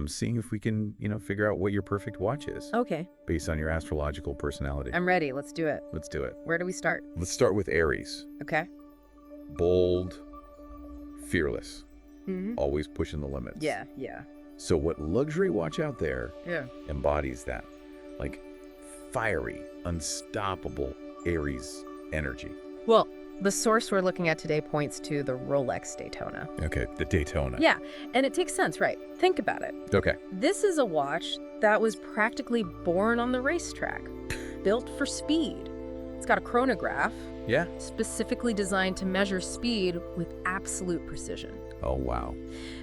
seeing if we can, figure out what your perfect watch is Okay. based on your astrological personality. I'm ready. Let's do it. Let's do it. Where do we start? Let's start with Aries. Okay. Bold, fearless, Mm-hmm. always pushing the limits. Yeah. Yeah. So what luxury watch out there Yeah. embodies that? Like fiery, unstoppable Aries energy. Well, the source we're looking at today points to the Rolex Daytona. Okay, the Daytona. Yeah, and it takes sense, right? Think about it. Okay. This is a watch that was practically born on the racetrack, built for speed. It's got a chronograph, Yeah. specifically designed to measure speed with absolute precision. Oh, wow.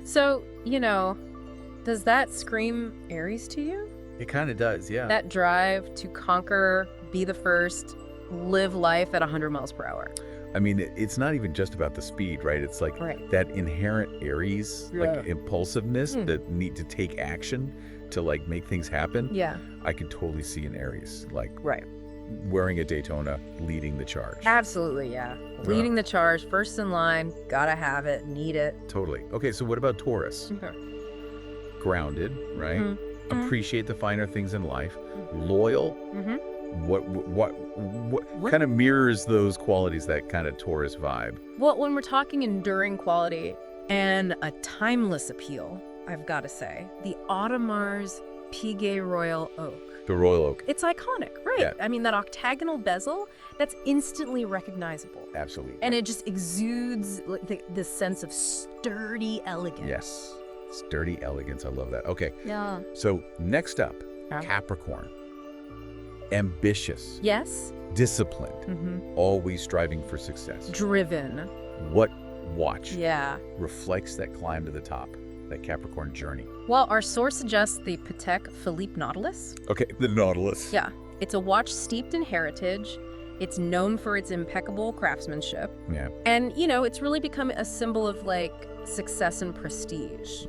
So, does that scream Aries to you? It kind of does, yeah. That drive to conquer, be the first, live life at 100 miles per hour. I mean, it's not even just about the speed, right? It's like Right. that inherent Aries, like impulsiveness, Mm. the need to take action to like make things happen. Yeah, I could totally see an Aries, like right. wearing a Daytona, leading the charge. Absolutely, yeah. Leading the charge, first in line, gotta have it, need it. Totally. Okay, so what about Taurus? Okay. Grounded, right? Mhm. Appreciate the finer things in life. Loyal. Mm-hmm. What kind of mirrors those qualities, that kind of Taurus vibe? Well, when we're talking enduring quality and a timeless appeal, I've got to say, the Audemars Piguet Royal Oak. The Royal Oak. It's iconic, right? Yeah. I mean, that octagonal bezel, that's instantly recognizable. Absolutely. And it just exudes like this sense of sturdy elegance. Yes. Sturdy elegance. I love that. Okay. Yeah. So next up, Yeah. Capricorn. Ambitious, Yes? disciplined, Mm-hmm. always striving for success. Driven. What watch Yeah. reflects that climb to the top, that Capricorn journey? Well, our source suggests the Patek Philippe Nautilus. Okay, the Nautilus. Yeah. It's a watch steeped in heritage. It's known for its impeccable craftsmanship. Yeah. And, it's really become a symbol of, success and prestige.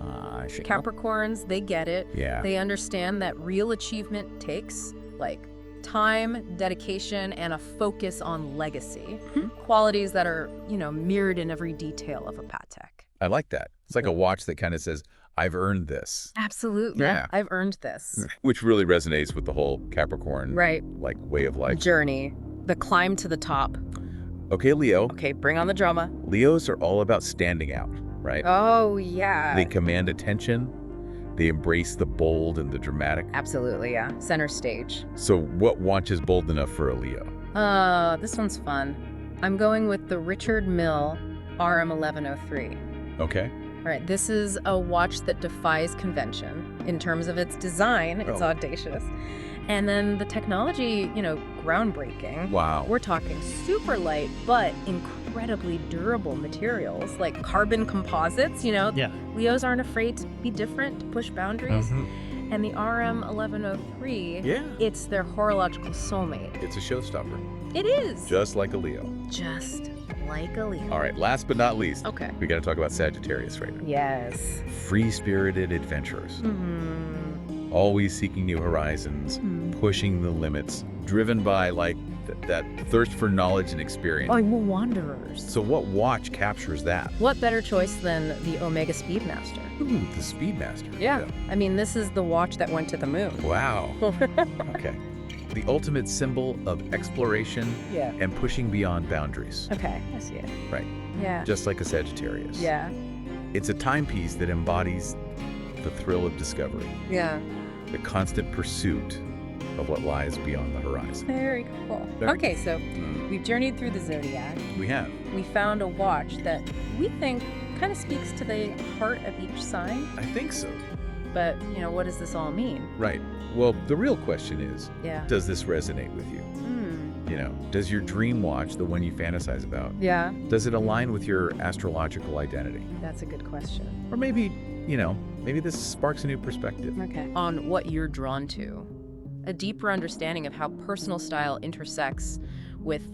Capricorns, they get it. Yeah. They understand that real achievement takes, time, dedication, and a focus on legacy. Qualities that are, mirrored in every detail of a Patek. I like that. It's like a watch that kind of says, I've earned this. Absolutely. Yeah. I've earned this. Which really resonates with the whole Capricorn Right. way of life. Journey. The climb to the top. Okay, Leo. Okay, bring on the drama. Leos are all about standing out, right? Oh, yeah. They command attention. They embrace the bold and the dramatic. Absolutely, yeah. Center stage. So what watch is bold enough for a Leo? This one's fun. I'm going with the Richard Mille RM 1103. Okay. All right, this is a watch that defies convention. In terms of its design, it's audacious. And then the technology, groundbreaking. Wow. We're talking super light, but incredibly durable materials like carbon composites, Yeah. Leos aren't afraid to be different, to push boundaries. Mm-hmm. And the RM 1103, Yeah. it's their horological soulmate. It's a showstopper. It is. Just like a Leo. Just like a Leo. All right, last but not least, Okay. we got to talk about Sagittarius right now. Yes. Free-spirited adventurers. Mm-hmm. Always seeking new horizons, pushing the limits, driven by that thirst for knowledge and experience. Oh, we're wanderers. So what watch captures that? What better choice than the Omega Speedmaster? Ooh, the Speedmaster. Yeah. I mean, this is the watch that went to the moon. Wow. Okay. The ultimate symbol of exploration Yeah. and pushing beyond boundaries. Okay, I see it. Right. Yeah. Just like a Sagittarius. Yeah. It's a timepiece that embodies the thrill of discovery, Yeah. the constant pursuit of what lies beyond the horizon. Very cool. Very Okay, so we've journeyed through the Zodiac. We have. We found a watch that we think kind of speaks to the heart of each sign. I think so. But, what does this all mean? Right. Well, the real question is, Yeah. does this resonate with you? Does your dream watch, the one you fantasize about, Yeah. does it align with your astrological identity? That's a good question. Or maybe, maybe this sparks a new perspective. Okay. On what you're drawn to. A deeper understanding of how personal style intersects with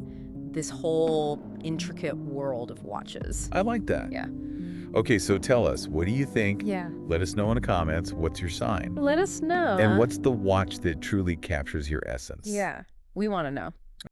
this whole intricate world of watches. I like that. Yeah. Okay, so tell us, what do you think? Yeah. Let us know in the comments. What's your sign? Let us know. And what's the watch that truly captures your essence? Yeah. We want to know.